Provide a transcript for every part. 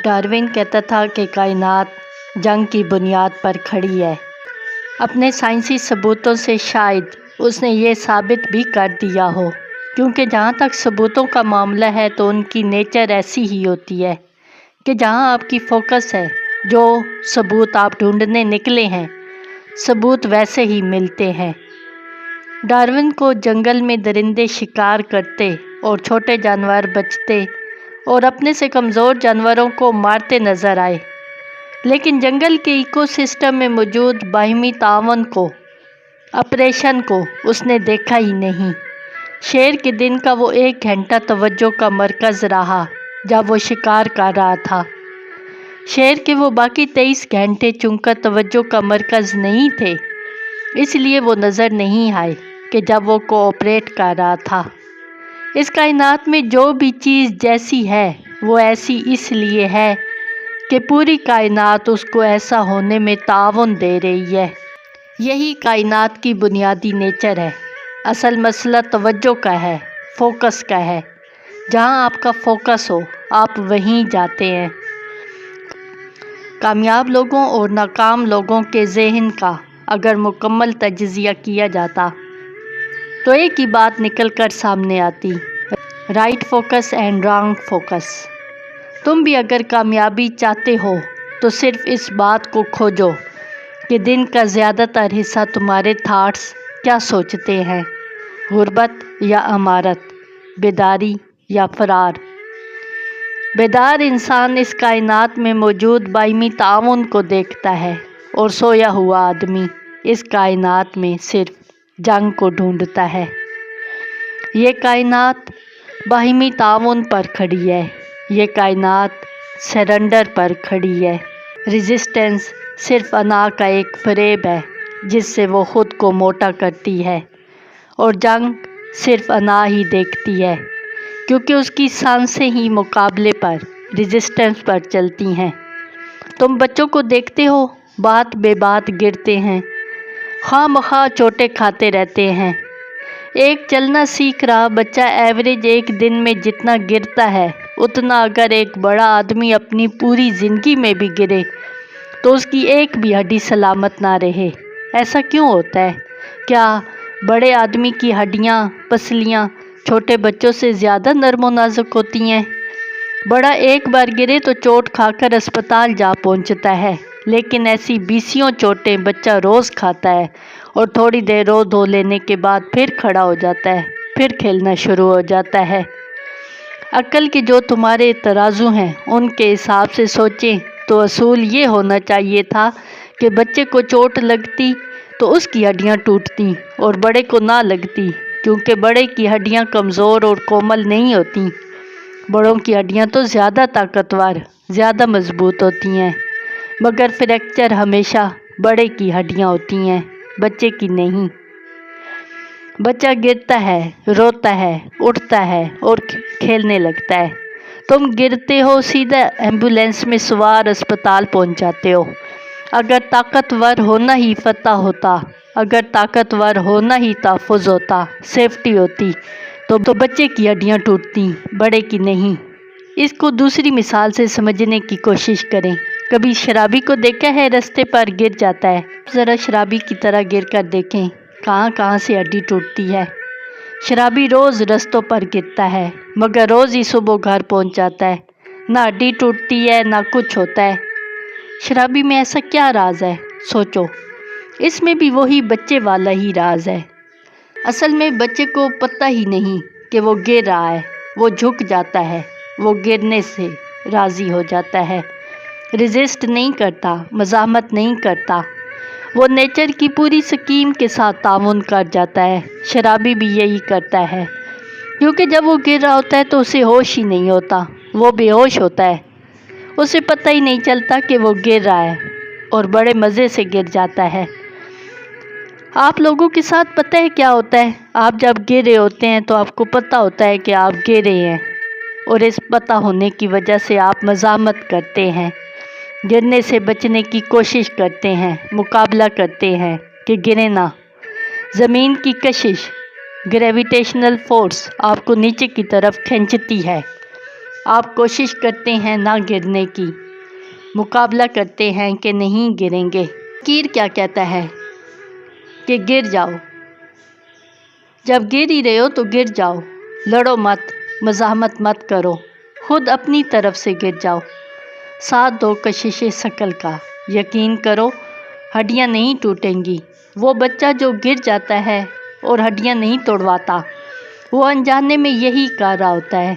Darwin کہتا تھا کہ کائنات جنگ کی بنیاد پر کھڑی ہے۔ اپنے سائنسی ثبوتوں سے شاید اس نے یہ ثابت بھی کر دیا ہو، کیونکہ جہاں تک ثبوتوں کا معاملہ ہے تو ان کی نیچر ایسی ہی ہوتی ہے کہ جہاں آپ کی فوکس ہے، جو ثبوت آپ ڈھونڈنے نکلے ہیں، ثبوت ویسے ہی ملتے ہیں۔ ڈارون کو جنگل میں درندے شکار کرتے اور چھوٹے جانور بچتے اور اپنے سے کمزور جانوروں کو مارتے نظر آئے، لیکن جنگل کے ایکو سسٹم میں موجود باہمی تعاون کو، آپریشن کو اس نے دیکھا ہی نہیں۔ شیر کے دن کا وہ 1 گھنٹہ توجہ کا مرکز رہا جب وہ شکار کر رہا تھا۔ شیر کے وہ باقی 23 گھنٹے چونکہ توجہ کا مرکز نہیں تھے، اس لیے وہ نظر نہیں آئے کہ جب وہ کوآپریٹ کر رہا تھا۔ اس کائنات میں جو بھی چیز جیسی ہے وہ ایسی اس لیے ہے کہ پوری کائنات اس کو ایسا ہونے میں تعاون دے رہی ہے۔ یہی کائنات کی بنیادی نیچر ہے۔ اصل مسئلہ توجہ کا ہے، فوکس کا ہے۔ جہاں آپ کا فوکس ہو، آپ وہیں جاتے ہیں۔ کامیاب لوگوں اور ناکام لوگوں کے ذہن کا اگر مکمل تجزیہ کیا جاتا تو ایک ہی بات نکل کر سامنے آتی: right focus and wrong focus. تم بھی اگر کامیابی چاہتے ہو تو صرف اس بات کو کھوجو کہ دن کا زیادہ تر حصہ تمہارے تھاٹس کیا سوچتے ہیں، غربت یا امارت، بیداری یا فرار۔ بیدار انسان اس کائنات میں موجود باہمی تعاون کو دیکھتا ہے، اور سویا ہوا آدمی اس کائنات میں صرف جنگ کو ڈھونڈتا ہے۔ یہ کائنات باہمی تعاون پر کھڑی ہے، یہ کائنات سرنڈر پر کھڑی ہے۔ ریزسٹنس صرف انا کا ایک فریب ہے جس سے وہ خود کو موٹا کرتی ہے، اور جنگ صرف انا ہی دیکھتی ہے کیونکہ اس کی سانسیں ہی مقابلے پر، ریزسٹنس پر چلتی ہیں۔ تم بچوں کو دیکھتے ہو، بات بے بات گرتے ہیں، خواہ مخواہ چوٹیں کھاتے رہتے ہیں۔ ایک چلنا سیکھ رہا بچہ ایوریج ایک دن میں جتنا گرتا ہے، اتنا اگر ایک بڑا آدمی اپنی پوری زندگی میں بھی گرے تو اس کی ایک بھی ہڈی سلامت نہ رہے۔ ایسا کیوں ہوتا ہے؟ کیا بڑے آدمی کی ہڈیاں، پسلیاں چھوٹے بچوں سے زیادہ نرم و نازک ہوتی ہیں؟ بڑا ایک بار گرے تو چوٹ کھا کر اسپتال جا پہنچتا ہے، لیکن ایسی 20 چوٹیں بچہ روز کھاتا ہے اور تھوڑی دیر رو دھو لینے کے بعد پھر کھڑا ہو جاتا ہے، پھر کھیلنا شروع ہو جاتا ہے۔ عقل کے جو تمہارے ترازو ہیں ان کے حساب سے سوچیں تو اصول یہ ہونا چاہیے تھا کہ بچے کو چوٹ لگتی تو اس کی ہڈیاں ٹوٹتی اور بڑے کو نہ لگتی، کیونکہ بڑے کی ہڈیاں کمزور اور کومل نہیں ہوتی۔ بڑوں کی ہڈیاں تو زیادہ طاقتور، زیادہ مضبوط ہوتی ہیں، مگر فریکچر ہمیشہ بڑے کی ہڈیاں ہوتی ہیں، بچے کی نہیں۔ بچہ گرتا ہے، روتا ہے، اٹھتا ہے اور کھیلنے لگتا ہے۔ تم گرتے ہو، سیدھا ایمبولینس میں سوار اسپتال پہنچ جاتے ہو۔ اگر طاقتور ہونا ہی فتح ہوتا، اگر طاقتور ہونا ہی تحفظ ہوتا، سیفٹی ہوتی، تو بچے کی ہڈیاں ٹوٹتی، بڑے کی نہیں۔ اس کو دوسری مثال سے سمجھنے کی کوشش کریں۔ کبھی شرابی کو دیکھا ہے رستے پر گر جاتا ہے؟ ذرا شرابی کی طرح گر کر دیکھیں، کہاں کہاں سے ہڈی ٹوٹتی ہے۔ شرابی روز رستوں پر گرتا ہے، مگر روز ہی صبح گھر پہنچ جاتا ہے، نہ ہڈی ٹوٹتی ہے نہ کچھ ہوتا ہے۔ شرابی میں ایسا کیا راز ہے؟ سوچو۔ اس میں بھی وہی بچے والا ہی راز ہے۔ اصل میں بچے کو پتہ ہی نہیں کہ وہ گر رہا ہے، وہ جھک جاتا ہے، وہ گرنے سے راضی ہو جاتا ہے، ریزسٹ نہیں کرتا، مزاحمت نہیں کرتا، وہ نیچر کی پوری سکیم کے ساتھ تعاون کر جاتا ہے۔ شرابی بھی یہی کرتا ہے، کیونکہ جب وہ گر رہا ہوتا ہے تو اسے ہوش ہی نہیں ہوتا، وہ بے ہوش ہوتا ہے، اسے پتہ ہی نہیں چلتا کہ وہ گر رہا ہے، اور بڑے مزے سے گر جاتا ہے۔ آپ لوگوں کے ساتھ پتہ ہے کیا ہوتا ہے؟ آپ جب گر رہے ہوتے ہیں تو آپ کو پتہ ہوتا ہے کہ آپ گر رہے ہیں، اور اس پتہ ہونے کی وجہ سے آپ مزاحمت کرتے ہیں، گرنے سے بچنے کی کوشش کرتے ہیں، مقابلہ کرتے ہیں کہ گریں نہ۔ زمین کی کشش، گریویٹیشنل فورس آپ کو نیچے کی طرف کھینچتی ہے، آپ کوشش کرتے ہیں نہ گرنے کی، مقابلہ کرتے ہیں کہ نہیں گریں گے۔ فقیر کیا کہتا ہے کہ گر جاؤ، جب گر ہی رہے ہو تو گر جاؤ، لڑو مت، مزاحمت مت کرو، خود اپنی طرف سے گر جاؤ، ساتھ دو کشش ثقل کا، یقین کرو ہڈیاں نہیں ٹوٹیں گی۔ وہ بچہ جو گر جاتا ہے اور ہڈیاں نہیں توڑواتا، وہ انجانے میں یہی کر رہا ہوتا ہے۔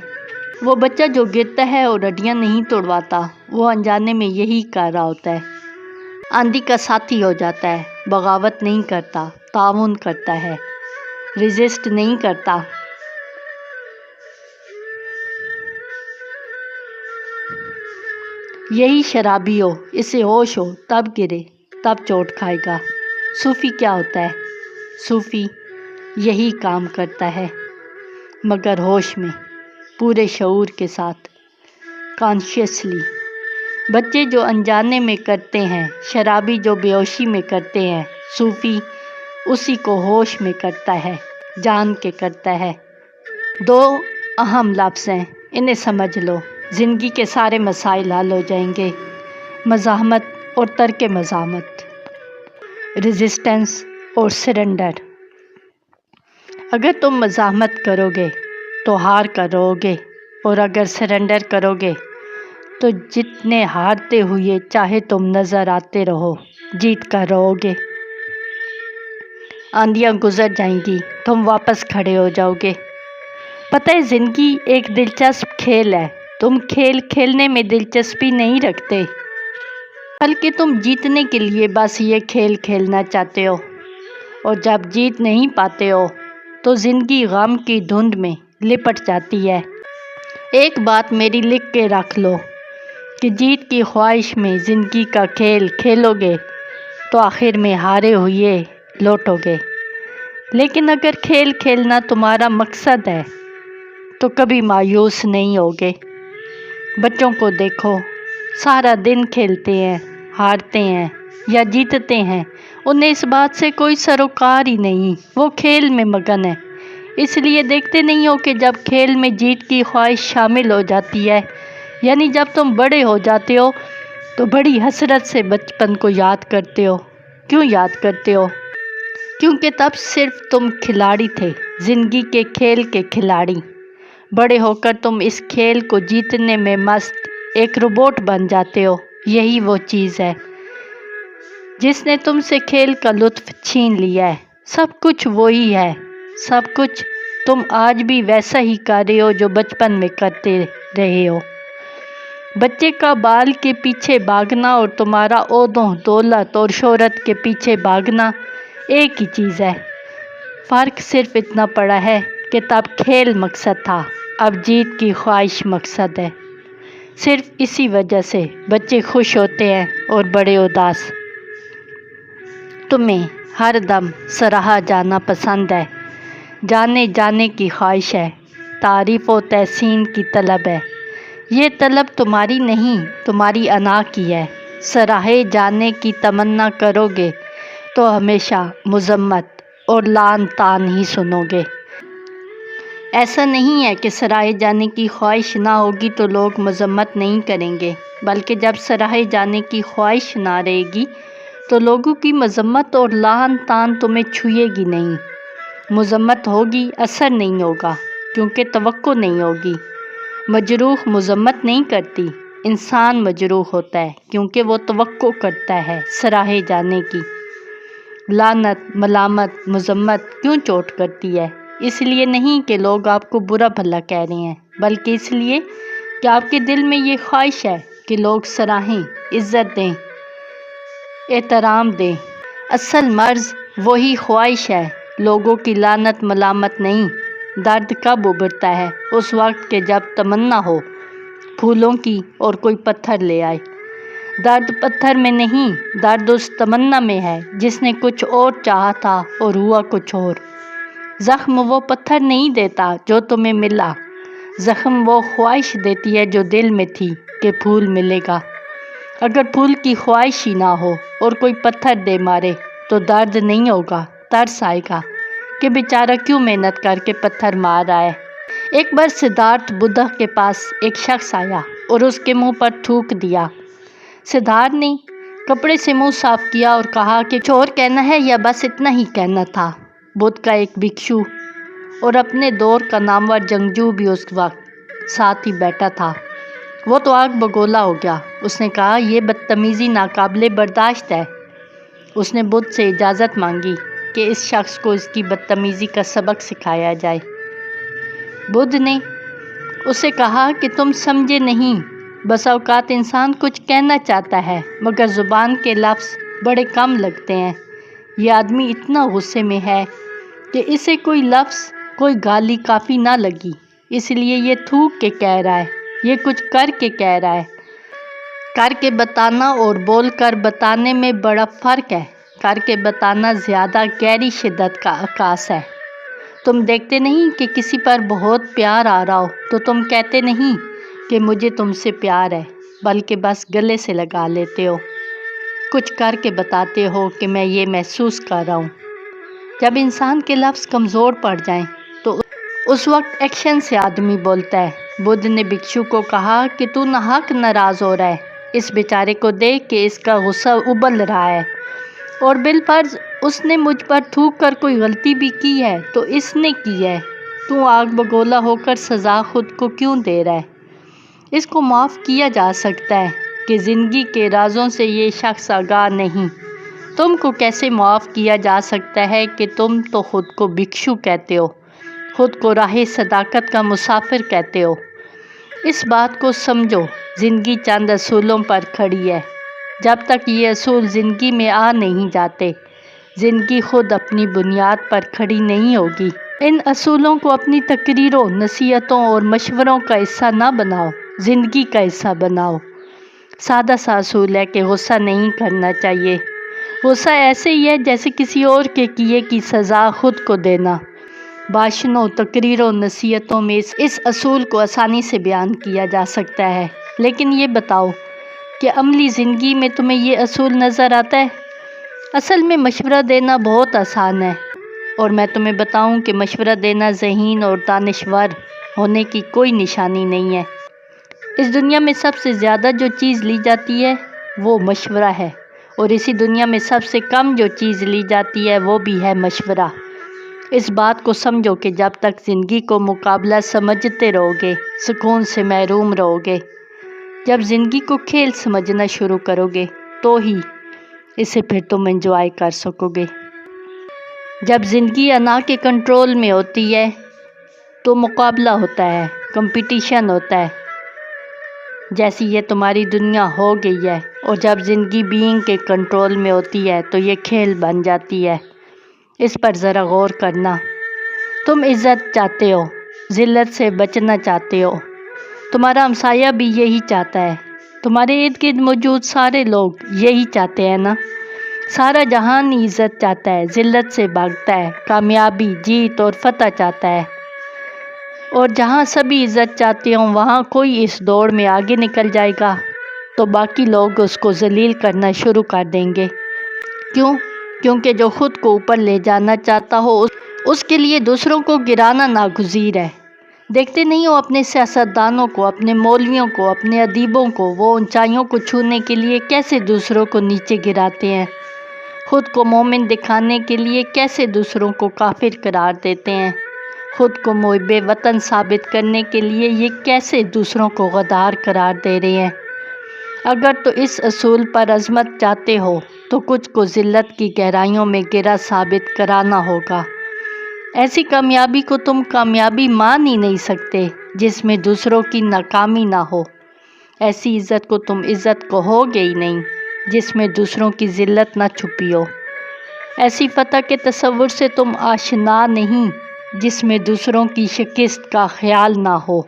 وہ بچہ جو گرتا ہے اور ہڈیاں نہیں توڑواتا، وہ انجانے میں یہی کر رہا ہوتا ہے۔ آندھی کا ساتھی ہو جاتا ہے، بغاوت نہیں کرتا، تعاون کرتا ہے، ریزسٹ نہیں کرتا۔ یہی شرابی ہو، اسے ہوش ہو تب گرے، تب چوٹ کھائے گا۔ صوفی کیا ہوتا ہے؟ صوفی یہی کام کرتا ہے، مگر ہوش میں، پورے شعور کے ساتھ، کانشیسلی۔ بچے جو انجانے میں کرتے ہیں، شرابی جو بے ہوشی میں کرتے ہیں، صوفی اسی کو ہوش میں کرتا ہے، جان کے کرتا ہے۔ دو اہم لفظ ہیں، انہیں سمجھ لو، زندگی کے سارے مسائل حل ہو جائیں گے۔ مزاحمت اور ترک مزاحمت، ریزسٹنس اور سرنڈر۔ اگر تم مزاحمت کرو گے تو ہار کر رہو گے، اور اگر سرنڈر کرو گے تو جتنے ہارتے ہوئے چاہے تم نظر آتے رہو، جیت کر رہو گے۔ آندھیاں گزر جائیں گی، تم واپس کھڑے ہو جاؤ گے۔ پتہ ہے زندگی ایک دلچسپ کھیل ہے، تم کھیل کھیلنے میں دلچسپی نہیں رکھتے، بلکہ تم جیتنے کے لیے بس یہ کھیل کھیلنا چاہتے ہو، اور جب جیت نہیں پاتے ہو تو زندگی غم کی دھند میں لپٹ جاتی ہے۔ ایک بات میری لکھ کے رکھ لو کہ جیت کی خواہش میں زندگی کا کھیل کھیلو گے تو آخر میں ہارے ہوئے لوٹو گے، لیکن اگر کھیل کھیلنا تمہارا مقصد ہے تو کبھی مایوس نہیں ہوگے۔ بچوں کو دیکھو، سارا دن کھیلتے ہیں، ہارتے ہیں یا جیتتے ہیں، انہیں اس بات سے کوئی سروکار ہی نہیں، وہ کھیل میں مگن ہے۔ اس لیے دیکھتے نہیں ہو کہ جب کھیل میں جیت کی خواہش شامل ہو جاتی ہے، یعنی جب تم بڑے ہو جاتے ہو تو بڑی حسرت سے بچپن کو یاد کرتے ہو۔ کیوں یاد کرتے ہو؟ کیونکہ تب صرف تم کھلاڑی تھے، زندگی کے کھیل کے کھلاڑی۔ بڑے ہو کر تم اس کھیل کو جیتنے میں مست ایک روبوٹ بن جاتے ہو۔ یہی وہ چیز ہے جس نے تم سے کھیل کا لطف چھین لیا ہے۔ سب کچھ وہی ہے، سب کچھ تم آج بھی ویسا ہی کر رہے ہو جو بچپن میں کرتے رہے ہو۔ بچے کا بال کے پیچھے بھاگنا اور تمہارا عہدوں، دولت اور شہرت کے پیچھے بھاگنا ایک ہی چیز ہے۔ فرق صرف اتنا پڑا ہے کہ تب کھیل مقصد تھا، اب جیت کی خواہش مقصد ہے۔ صرف اسی وجہ سے بچے خوش ہوتے ہیں اور بڑے اداس۔ تمہیں ہر دم سراہا جانا پسند ہے، جانے جانے کی خواہش ہے، تعریف و تحسین کی طلب ہے۔ یہ طلب تمہاری نہیں، تمہاری انا کی ہے۔ سراہے جانے کی تمنا کرو گے تو ہمیشہ مذمت اور لعن طعن ہی سنو گے۔ ایسا نہیں ہے کہ سراہے جانے کی خواہش نہ ہوگی تو لوگ مذمت نہیں کریں گے، بلکہ جب سراہے جانے کی خواہش نہ رہے گی تو لوگوں کی مذمت اور لعن طعن تمہیں چھوئے گی نہیں۔ مذمت ہوگی، اثر نہیں ہوگا، کیونکہ توقع نہیں ہوگی۔ مجروح مذمت نہیں کرتی، انسان مجروح ہوتا ہے کیونکہ وہ توقع کرتا ہے سراہے جانے کی۔ لعنت، ملامت، مذمت کیوں چوٹ کرتی ہے؟ اس لیے نہیں کہ لوگ آپ کو برا بھلا کہہ رہے ہیں، بلکہ اس لیے کہ آپ کے دل میں یہ خواہش ہے کہ لوگ سراہیں، عزت دیں، احترام دیں۔ اصل مرض وہی خواہش ہے، لوگوں کی لعنت ملامت نہیں۔ درد کب ابھرتا ہے؟ اس وقت کہ جب تمنا ہو پھولوں کی اور کوئی پتھر لے آئے۔ درد پتھر میں نہیں، درد اس تمنا میں ہے جس نے کچھ اور چاہا تھا اور ہوا کچھ اور۔ زخم وہ پتھر نہیں دیتا جو تمہیں ملا، زخم وہ خواہش دیتی ہے جو دل میں تھی کہ پھول ملے گا۔ اگر پھول کی خواہش ہی نہ ہو اور کوئی پتھر دے مارے تو درد نہیں ہوگا، ترس آئے گا کہ بیچارہ کیوں محنت کر کے پتھر مار رہا ہے۔ ایک بار سدھارتھ بدھا کے پاس ایک شخص آیا اور اس کے منہ پر تھوک دیا۔ سدھارتھ نے کپڑے سے منہ صاف کیا اور کہا کہ کچھ اور کہنا ہے یا بس اتنا ہی کہنا تھا؟ بدھ کا ایک بھکشو اور اپنے دور کا نامور جنگجو بھی اس وقت ساتھ ہی بیٹھا تھا۔ وہ تو آگ بگولا ہو گیا۔ اس نے کہا، یہ بدتمیزی ناقابل برداشت ہے۔ اس نے بدھ سے اجازت مانگی کہ اس شخص کو اس کی بدتمیزی کا سبق سکھایا جائے۔ بدھ نے اسے کہا کہ تم سمجھے نہیں، بس اوقات انسان کچھ کہنا چاہتا ہے مگر زبان کے لفظ بڑے کم لگتے ہیں۔ یہ آدمی اتنا غصے میں ہے کہ اسے کوئی لفظ، کوئی گالی کافی نہ لگی، اس لیے یہ تھوک کے کہہ رہا ہے، یہ کچھ کر کے کہہ رہا ہے۔ کر کے بتانا اور بول کر بتانے میں بڑا فرق ہے۔ کر کے بتانا زیادہ گہری شدت کا عکاس ہے۔ تم دیکھتے نہیں کہ کسی پر بہت پیار آ رہا ہو تو تم کہتے نہیں کہ مجھے تم سے پیار ہے، بلکہ بس گلے سے لگا لیتے ہو، کچھ کر کے بتاتے ہو کہ میں یہ محسوس کر رہا ہوں۔ جب انسان کے لفظ کمزور پڑ جائیں تو اس وقت ایکشن سے آدمی بولتا ہے۔ بدھ نے بھکشو کو کہا کہ تو ناحق ناراض ہو رہا ہے، اس بیچارے کو دیکھ کہ اس کا غصہ ابل رہا ہے، اور بالفرض اس نے مجھ پر تھوک کر کوئی غلطی بھی کی ہے تو اس نے کی ہے، تو آگ بگولا ہو کر سزا خود کو کیوں دے رہا ہے؟ اس کو معاف کیا جا سکتا ہے کہ زندگی کے رازوں سے یہ شخص آگاہ نہیں۔ تم کو کیسے معاف کیا جا سکتا ہے کہ تم تو خود کو بھکشو کہتے ہو، خود کو راہ صداقت کا مسافر کہتے ہو۔ اس بات کو سمجھو، زندگی چند اصولوں پر کھڑی ہے۔ جب تک یہ اصول زندگی میں آ نہیں جاتے، زندگی خود اپنی بنیاد پر کھڑی نہیں ہوگی۔ ان اصولوں کو اپنی تقریروں، نصیحتوں اور مشوروں کا حصہ نہ بناؤ، زندگی کا حصہ بناؤ۔ سادہ سا اصول ہے کہ غصہ نہیں کرنا چاہیے۔ غصہ ایسے ہی ہے جیسے کسی اور کے کیے کی سزا خود کو دینا۔ بھاشنوں، تقریروں، نصیحتوں میں اس اصول کو آسانی سے بیان کیا جا سکتا ہے، لیکن یہ بتاؤ کہ عملی زندگی میں تمہیں یہ اصول نظر آتا ہے؟ اصل میں مشورہ دینا بہت آسان ہے، اور میں تمہیں بتاؤں کہ مشورہ دینا ذہین اور دانشور ہونے کی کوئی نشانی نہیں ہے۔ اس دنیا میں سب سے زیادہ جو چیز لی جاتی ہے وہ مشورہ ہے، اور اسی دنیا میں سب سے کم جو چیز لی جاتی ہے وہ بھی ہے مشورہ۔ اس بات کو سمجھو کہ جب تک زندگی کو مقابلہ سمجھتے رہو گے، سکون سے محروم رہو گے۔ جب زندگی کو کھیل سمجھنا شروع کرو گے تو ہی اسے پھر تم انجوائے کر سکو گے۔ جب زندگی انا کے کنٹرول میں ہوتی ہے تو مقابلہ ہوتا ہے، کمپٹیشن ہوتا ہے، جیسی یہ تمہاری دنیا ہو گئی ہے۔ اور جب زندگی بینگ کے کنٹرول میں ہوتی ہے تو یہ کھیل بن جاتی ہے۔ اس پر ذرا غور کرنا۔ تم عزت چاہتے ہو، ذلت سے بچنا چاہتے ہو، تمہارا ہمسایہ بھی یہی چاہتا ہے، تمہارے ارد گرد موجود سارے لوگ یہی چاہتے ہیں نا؟ سارا جہان ہی عزت چاہتا ہے، ذلت سے بھاگتا ہے، کامیابی، جیت اور فتح چاہتا ہے۔ اور جہاں سبھی عزت چاہتے ہوں وہاں کوئی اس دوڑ میں آگے نکل جائے گا تو باقی لوگ اس کو ذلیل کرنا شروع کر دیں گے۔ کیوں؟ کیونکہ جو خود کو اوپر لے جانا چاہتا ہو اس کے لیے دوسروں کو گرانا ناگزیر ہے۔ دیکھتے نہیں ہو اپنے سیاستدانوں کو، اپنے مولویوں کو، اپنے ادیبوں کو، وہ اونچائیوں کو چھونے کے لیے کیسے دوسروں کو نیچے گراتے ہیں، خود کو مومن دکھانے کے لیے کیسے دوسروں کو کافر قرار دیتے ہیں، خود کو محب وطن ثابت کرنے کے لیے یہ کیسے دوسروں کو غدار قرار دے رہے ہیں۔ اگر تو اس اصول پر عظمت چاہتے ہو تو کچھ کو ذلت کی گہرائیوں میں گرا ثابت کرانا ہوگا۔ ایسی کامیابی کو تم کامیابی مان ہی نہیں سکتے جس میں دوسروں کی ناکامی نہ ہو۔ ایسی عزت کو تم عزت کہو گے ہی نہیں جس میں دوسروں کی ذلت نہ چھپی ہو۔ ایسی فتح کے تصور سے تم آشنا نہیں جس میں دوسروں کی شکست کا خیال نہ ہو۔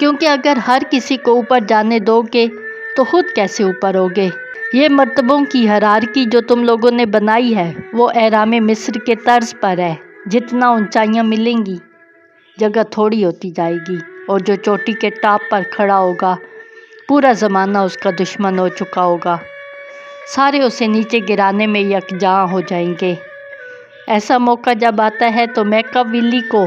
کیونکہ اگر ہر کسی کو اوپر جانے دو گے تو خود کیسے اوپر ہوگے؟ یہ مرتبوں کی ہیرارکی جو تم لوگوں نے بنائی ہے وہ اہرام مصر کے طرز پر ہے۔ جتنا اونچائیاں ملیں گی جگہ تھوڑی ہوتی جائے گی، اور جو چوٹی کے ٹاپ پر کھڑا ہوگا پورا زمانہ اس کا دشمن ہو چکا ہوگا، سارے اسے نیچے گرانے میں یکجاں ہو جائیں گے۔ ایسا موقع جب آتا ہے تو میکاویلی کو